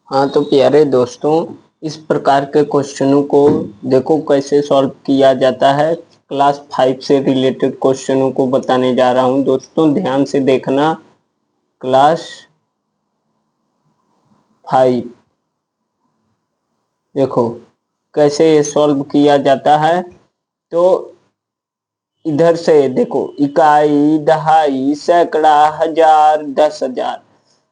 हाँ तो प्यारे दोस्तों, इस प्रकार के क्वेश्चनों को देखो कैसे सॉल्व किया जाता है। क्लास 5 से रिलेटेड क्वेश्चनों को बताने जा रहा हूँ दोस्तों, ध्यान से देखना। क्लास 5 देखो कैसे ये सॉल्व किया जाता है। तो इधर से देखो, इकाई, दहाई, सैकड़ा, हजार, 10,000।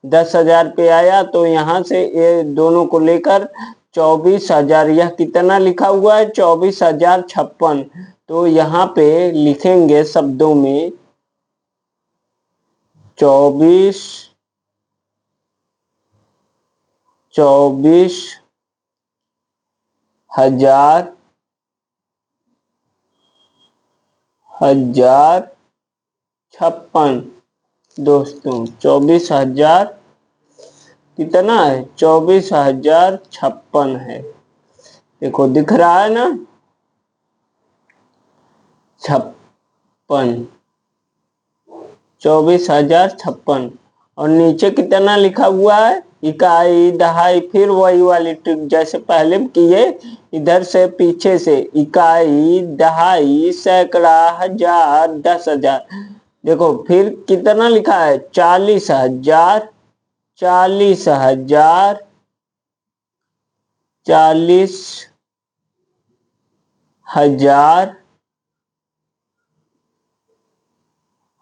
10,000 पे आया तो यहाँ से ये दोनों को लेकर 24,000। यह कितना लिखा हुआ है? 24,056। तो यहाँ पे लिखेंगे शब्दों में 24 हजार हजार 56 दोस्तों। 24,000 कितना है? 24,056 है। देखो दिख रहा है ना, 56, 24,056। और नीचे कितना लिखा हुआ है? इकाई, दहाई, फिर वही वाली ट्रिक जैसे पहले किए, इधर से पीछे से इकाई, दहाई, सैकड़ा, हजार, 10,000। देखो फिर कितना लिखा है? 40,000, 40,000, 40,000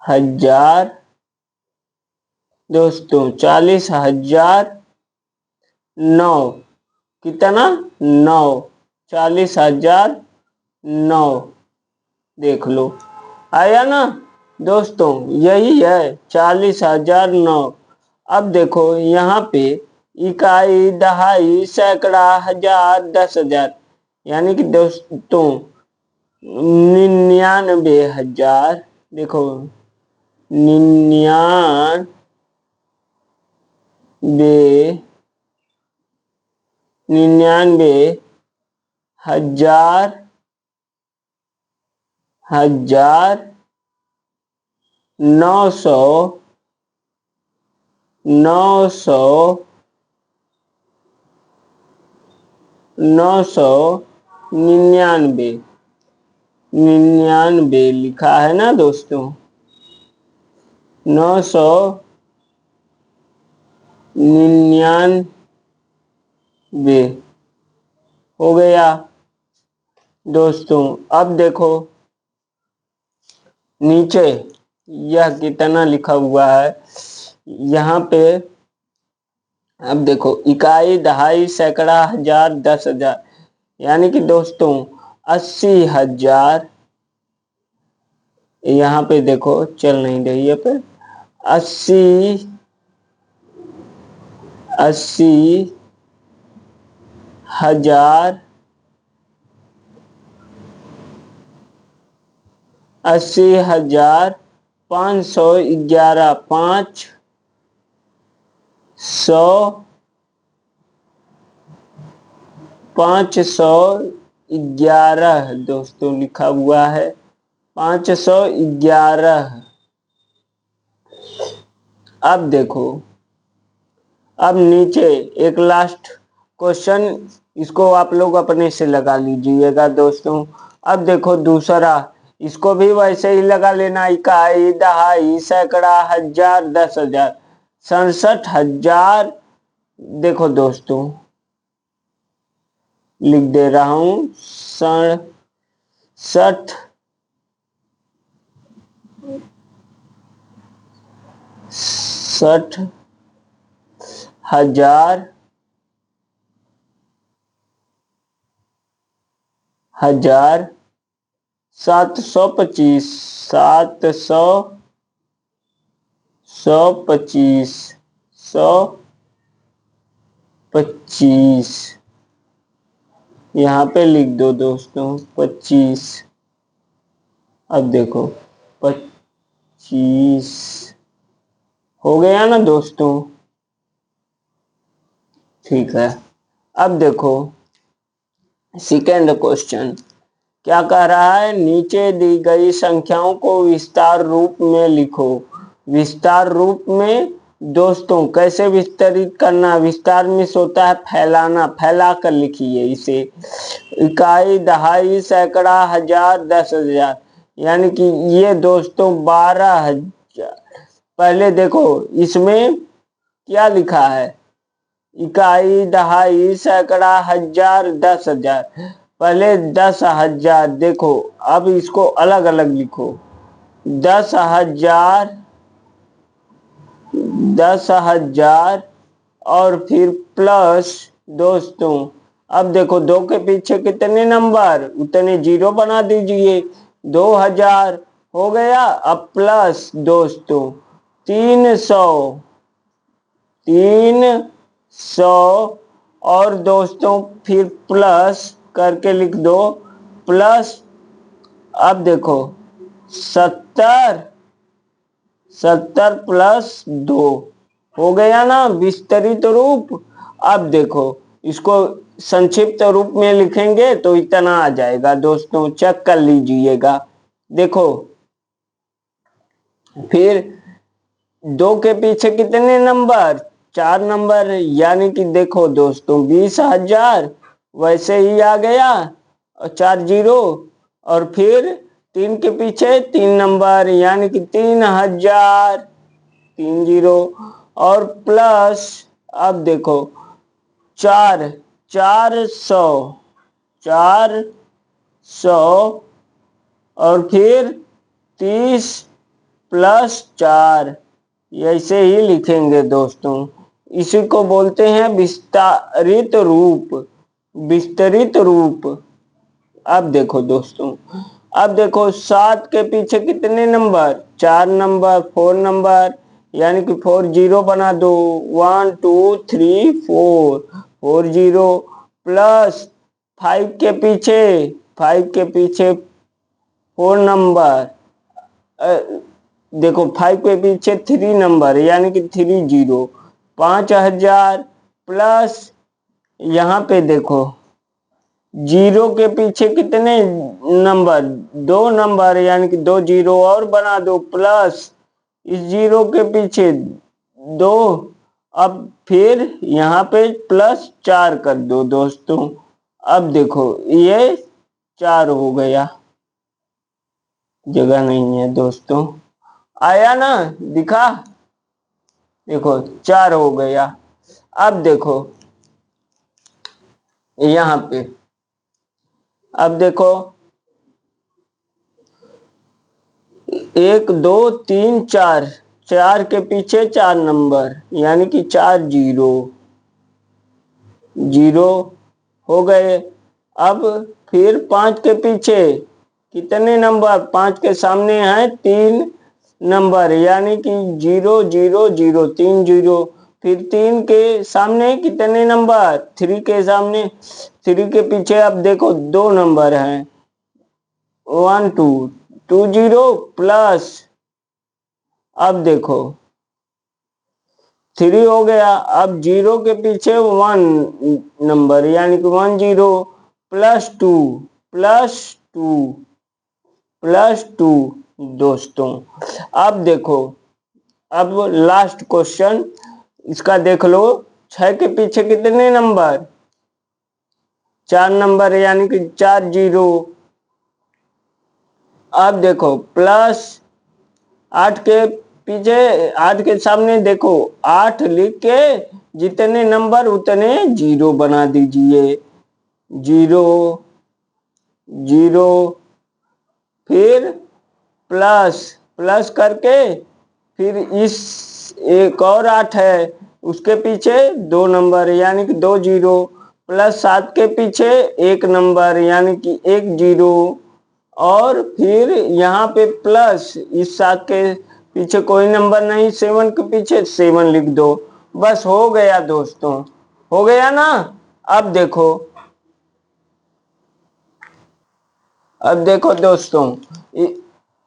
हजार दोस्तों, 40,009। कितना? 9, 40,009। देख लो, आया ना दोस्तों? यही है 40,009। अब देखो यहाँ पे इकाई, दहाई, सैकड़ा, हजार, 10,000, यानी कि दोस्तों 99,000। देखो 99,000 हजार 900, 99 लिखा है ना दोस्तों? 999 हो गया दोस्तों। अब देखो नीचे यह कितना लिखा हुआ है यहाँ पे। अब देखो इकाई, दहाई, सैकड़ा, हजार, 10,000, यानी कि दोस्तों 80,000। यहाँ पे देखो चल नहीं रही है पे 80 80,000, 80,511, 511 दोस्तों लिखा हुआ है, 511। अब देखो, अब नीचे एक लास्ट क्वेश्चन, इसको आप लोग अपने से लगा लीजिएगा दोस्तों। अब देखो दूसरा, इसको भी वैसे ही लगा लेना। इकाई, दहाई, सैकड़ा, हजार, 10,000, 67,000। देखो दोस्तों लिख दे रहा हूं, 67,000 हजार 725, 725 यहाँ पे लिख दो दोस्तों 25। अब देखो 25 हो गया ना दोस्तों? ठीक है। अब देखो सेकेंड क्वेश्चन क्या कह रहा है? नीचे दी गई संख्याओं को विस्तार रूप में लिखो। विस्तार रूप में दोस्तों कैसे विस्तरित करना, विस्तार में होता है फैलाना, फैला कर लिखिए इसे। इकाई, दहाई, सैकड़ा, हजार, 10,000, यानी कि ये दोस्तों 12,000। पहले देखो इसमें क्या लिखा है, इकाई, दहाई, सैकड़ा, हजार, 10,000। पहले 10,000 देखो, अब इसको अलग अलग लिखो। 10,000, 10,000 और फिर प्लस दोस्तों, अब देखो दो के पीछे कितने नंबर, उतने जीरो बना दीजिए। 2,000 हो गया। अब प्लस दोस्तों 300, 300 और दोस्तों फिर प्लस करके लिख दो, प्लस अब देखो 70, 70 प्लस 2 हो गया ना विस्तरित रूप। अब देखो इसको संक्षिप्त रूप में लिखेंगे तो इतना आ जाएगा दोस्तों, चेक कर लीजिएगा। देखो फिर 2 के पीछे कितने नंबर, 4 नंबर, यानी कि देखो दोस्तों 20,000 वैसे ही आ गया और 4 जीरो, और फिर 3 के पीछे 3 नंबर, यानी कि 3,000, 3 जीरो, और प्लस अब देखो 4, 400, 400 और फिर 30 प्लस 4, ऐसे ही लिखेंगे दोस्तों। इसी को बोलते हैं विस्तारित रूप, विस्तरित रूप। अब देखो दोस्तों, अब देखो 7 के पीछे कितने नंबर, 4 नंबर, 4 नंबर, यानी कि 4 जीरो बना दो। 1 2 3 4, 4 जीरो, प्लस 5 के पीछे, 5 के पीछे 4 नंबर, देखो 5 के पीछे 3 नंबर, यानी कि 3 जीरो, 5,000 प्लस यहाँ पे देखो जीरो के पीछे कितने नंबर, 2 नंबर, यानी कि 2 जीरो और बना दो, प्लस इस जीरो के पीछे 2, अब फिर यहाँ पे प्लस 4 कर दो दोस्तों। अब देखो ये 4 हो गया, जगह नहीं है दोस्तों, आया ना, दिखा, देखो 4 हो गया। अब देखो यहाँ पे, अब देखो 1 2 3 4, 4 के पीछे 4 नंबर, यानी कि 4 जीरो, जीरो हो गए। अब फिर 5 के पीछे कितने नंबर, 5 के सामने है 3 नंबर, यानी कि 0 0 0, 3 जीरो, फिर 3 के सामने कितने नंबर, 3 के सामने, 3 के पीछे अब देखो 2 नंबर हैं, 1 2, 2 जीरो, प्लस अब देखो 3 हो गया। अब जीरो के पीछे 1 नंबर, यानी कि 1 जीरो, प्लस 2, प्लस 2, प्लस 2 दोस्तों। अब देखो, अब लास्ट क्वेश्चन इसका देख लो, 6 के पीछे कितने नंबर, 4 नंबर, यानी कि 4 जीरो। अब देखो प्लस 8 के पीछे, 8 के सामने देखो 8 लिख के जितने नंबर उतने जीरो बना दीजिए, जीरो, जीरो, फिर प्लस, प्लस करके फिर इस एक और 8 है उसके पीछे 2 नंबर, यानी कि 2 जीरो, प्लस 7 के पीछे 1 नंबर, यानी कि 1 जीरो, और फिर यहाँ पे प्लस इस 7 के पीछे कोई नंबर नहीं, 7 के पीछे 7 लिख दो। बस हो गया दोस्तों, हो गया ना। अब देखो, अब देखो दोस्तों,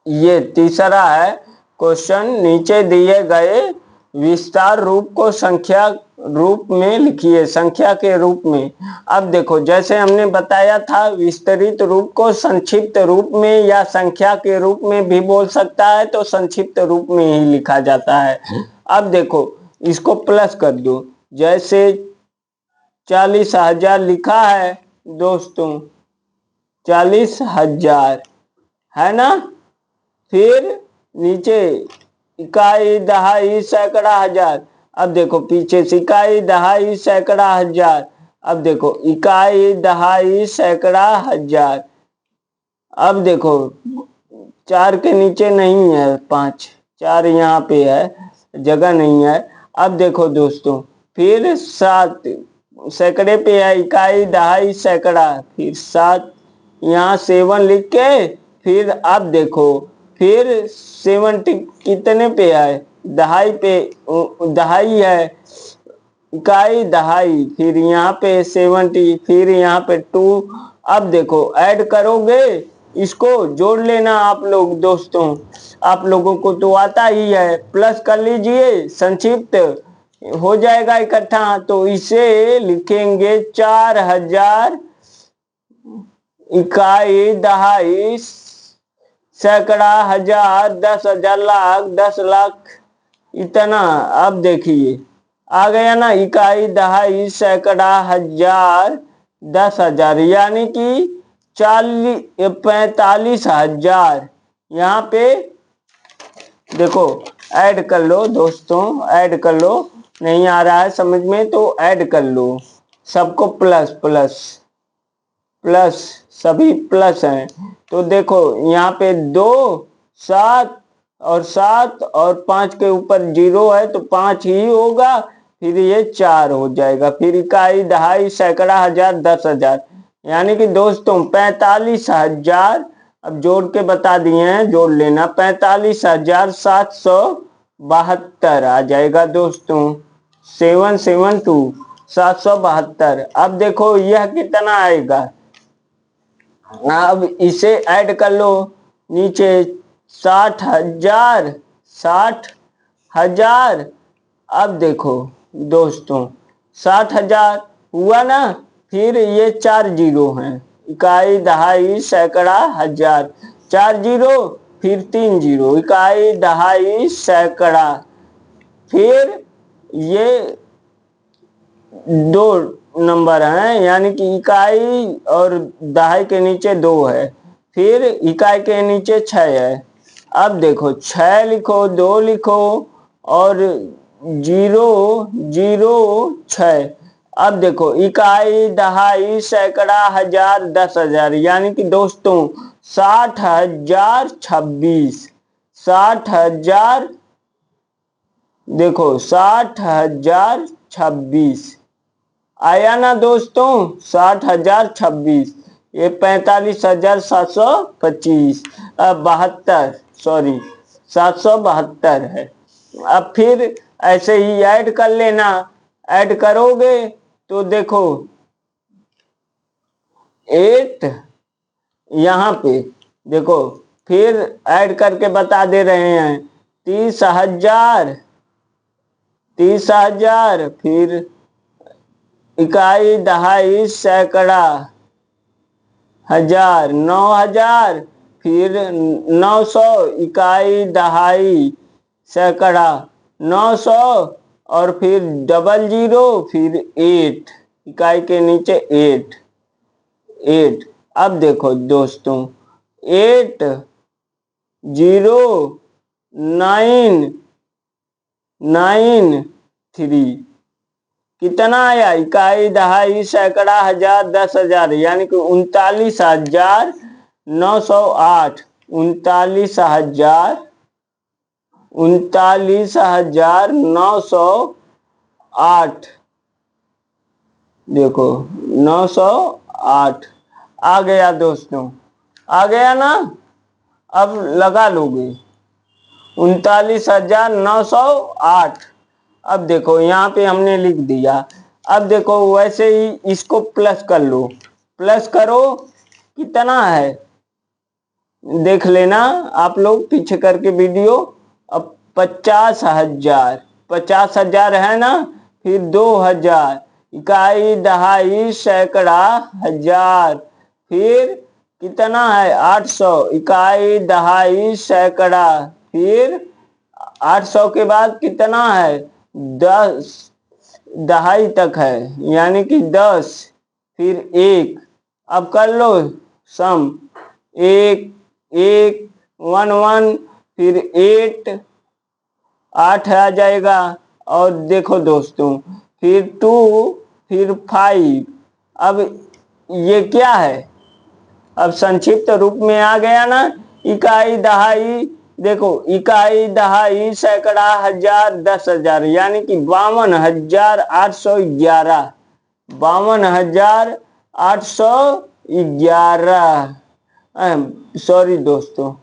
ये तीसरा है क्वेश्चन, नीचे दिए गए विस्तार रूप को संख्या रूप में लिखिए, संख्या के रूप में। अब देखो जैसे हमने बताया था, विस्तरित रूप को संक्षिप्त रूप में या संख्या के रूप में भी बोल सकता है, तो संक्षिप्त रूप में ही लिखा जाता है। अब देखो इसको प्लस कर दो। जैसे 40,000 लिखा है दोस्तों, 40,000 है ना। फिर नीचे इकाई, दहाई, सैकड़ा, हजार। अब देखो पीछे से इकाई, दहाई, सैकड़ा, हजार। अब देखो इकाई, दहाई, सैकड़ा, हजार। अब देखो 4 के नीचे नहीं है 5, 4 यहाँ पे है, जगह नहीं है। अब देखो दोस्तों, फिर 7 सैकड़े पे है, इकाई, दहाई, सैकड़ा, फिर 7 यहाँ 7 लिख के, फिर अब देखो फिर 70 कितने पे है, दहाई पे, दहाई है, इकाई, दहाई, फिर यहाँ पे 70, फिर यहाँ पे 2। अब देखो ऐड करोगे, इसको जोड़ लेना आप लोग दोस्तों, आप लोगों को तो आता ही है। प्लस कर लीजिए, संक्षिप्त हो जाएगा इकट्ठा। तो इसे लिखेंगे 4,000 इकाई, दहाई, सैकड़ा, हजार, 10,000, लाख, 10 लाख, इतना। अब देखिए आ गया ना, इकाई, दहाई, सैकड़ा, हजार, 10,000, यानी कि 45,000। यहाँ पे देखो ऐड कर लो दोस्तों, ऐड कर लो। नहीं आ रहा है समझ में तो ऐड कर लो, सबको प्लस प्लस प्लस, सभी प्लस हैं। तो देखो यहाँ पे 2, 7 और 7 और 5 के ऊपर 0 है तो 5 ही होगा, फिर ये 4 हो जाएगा। फिर इकाई, दहाई, सैकड़ा, हजार, 10,000, यानी कि दोस्तों 45,000। अब जोड़ के बता दिए हैं, जोड़ लेना। 45,772 आ जाएगा दोस्तों, 772, 772। अब देखो यह कितना आएगा, अब इसे ऐड कर लो नीचे, 60,000, 60,000। अब देखो दोस्तों 60,000 हुआ ना, फिर ये 4 जीरो हैं, इकाई, दहाई, सैकड़ा, हजार, 4 जीरो, फिर 3 जीरो, इकाई, दहाई, सैकड़ा, फिर ये 2 नंबर हैं, यानी कि इकाई और दहाई के नीचे 2 है, फिर इकाई के नीचे 6 है। अब देखो 6 लिखो, 2 लिखो और 0 0 6। अब देखो इकाई, दहाई, सैकड़ा, हजार, 10,000, यानी कि दोस्तों 60,026, 60,000, देखो 60,026 आया ना दोस्तों, 60,026। ये 45,725, 72, सॉरी 772 है। अब फिर ऐसे ही ऐड कर लेना, ऐड करोगे तो देखो 8 यहाँ पे देखो, फिर ऐड करके बता दे रहे हैं, 30,000, 30,000, फिर इकाई, दहाई, सैकड़ा, हजार, 9,000, फिर 900, इकाई, दहाई, सैकड़ा, 900 और फिर 00, फिर 8, इकाई के नीचे 8, 8। अब देखो दोस्तों 8 0 9 9 3 कितना आया, इकाई, दहाई, सैकड़ा, हजार, 10,000, यानी कि 39,908, 39,908। देखो 908 आ गया दोस्तों, आ गया ना। अब लगा लोगे 39,908। अब देखो यहाँ पे हमने लिख दिया। अब देखो वैसे ही इसको प्लस कर लो, प्लस करो, कितना है देख लेना आप लोग पीछे करके वीडियो। अब 50,000, 50,000 है ना, फिर 2,000, इकाई, दहाई, सैकड़ा, हजार, फिर कितना है 800, इकाई, दहाई, सैकड़ा, फिर 800 के बाद कितना है 10 दहाई तक है, यानी कि 10 फिर 1। अब कर लो सम, 1 1 1 1 फिर 8 आ जाएगा। और देखो दोस्तों, फिर 2 फिर 5। अब ये क्या है, अब संक्षिप्त रूप में आ गया ना। इकाई दहाई, देखो इकाई दहाई सैकड़ा हजार 10,000, यानी कि 52,811। 52,811, सॉरी दोस्तों,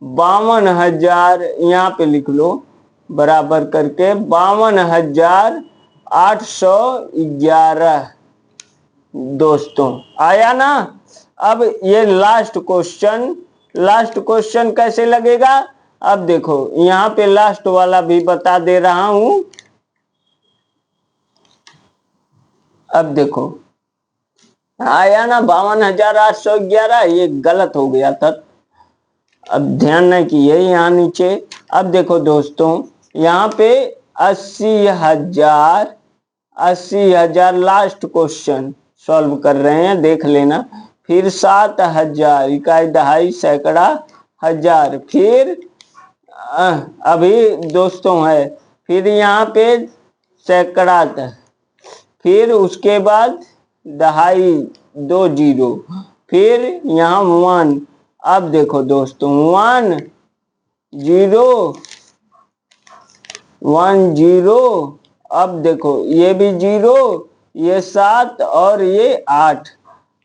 52,000 यहाँ पे लिख लो बराबर करके, 52,811 दोस्तों। आया ना। अब ये लास्ट क्वेश्चन कैसे लगेगा, अब देखो यहाँ पे लास्ट वाला भी बता दे रहा हूं। अब देखो आया ना 52,811, ये गलत हो गया था, अब ध्यान नहीं किए यहाँ नीचे। अब देखो दोस्तों, यहाँ पे 80,000 लास्ट क्वेश्चन सॉल्व कर रहे हैं, देख लेना। फिर 7,000 इकाई दहाई सैकड़ा हजार, फिर अभी दोस्तों है, फिर यहाँ पे सैकड़ा तक, फिर उसके बाद दहाई 2 जीरो, फिर यहाँ 1। अब देखो दोस्तों 1 0 1 0, अब देखो ये भी 0, ये 7 और ये 8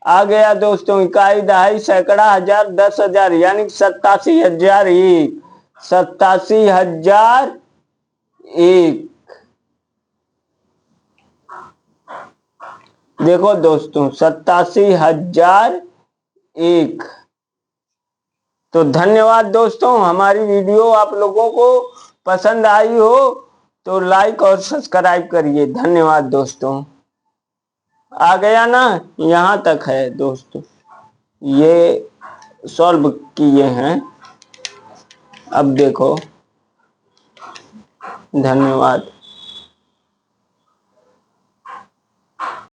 आ गया दोस्तों। इकाई दहाई सैकड़ा हजार 10,000, यानी 87,001। 87,001। देखो दोस्तों 87,001। तो धन्यवाद दोस्तों, हमारी वीडियो आप लोगों को पसंद आई हो तो लाइक और सब्सक्राइब करिए। धन्यवाद दोस्तों। आ गया ना, यहाँ तक है दोस्तों, ये सॉल्व किए हैं। अब देखो, धन्यवाद।